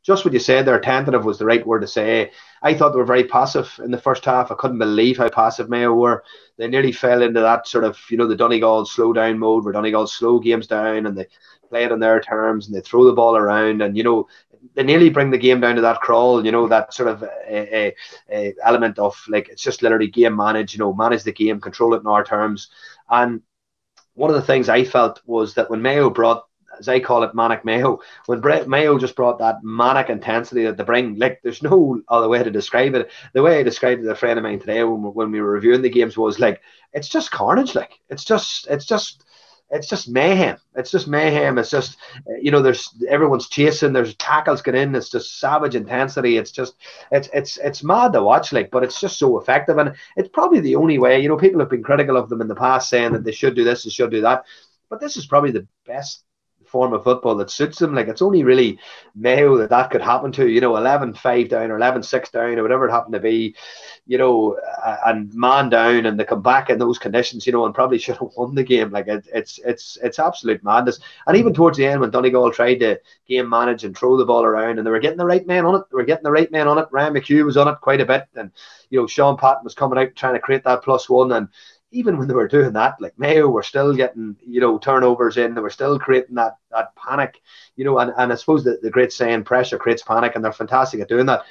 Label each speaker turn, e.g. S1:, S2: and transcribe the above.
S1: just what you said there, tentative was the right word to say. I thought they were very passive in the first half. I couldn't believe how passive Mayo were. They nearly fell into that sort of, the Donegal slow down mode where Donegal slow games down and they play it on their terms and they throw the ball around and, they nearly bring the game down to that crawl, that sort of a element of like, it's just literally game manage, manage the game, control it in our terms. And one of the things I felt was that when Mayo brought, as I call it, manic Mayo, when Mayo just brought that manic intensity that they bring, like there's no other way to describe it. The way I described it to a friend of mine today when we were reviewing the games was like, it's just carnage. Like it's just mayhem. It's just mayhem. It's just, there's everyone's chasing. There's tackles get in. It's just savage intensity. It's just, it's mad to watch. Like, but it's just so effective, and it's probably the only way. People have been critical of them in the past, saying that they should do this, they should do that, but this is probably the best form of football that suits them. Like it's only really Mayo that could happen to, 11-5 down or 11-6 down or whatever it happened to be, and man down, and they come back in those conditions, and probably should have won the game. Like it's absolute madness. And even towards the end when Donegal tried to game manage and throw the ball around and they were getting the right men on it, Ryan McHugh was on it quite a bit, and Sean Patton was coming out trying to create that +1, and even when they were doing that, like Mayo were still getting, turnovers in. They were still creating that panic, and I suppose the great saying, pressure creates panic, and they're fantastic at doing that.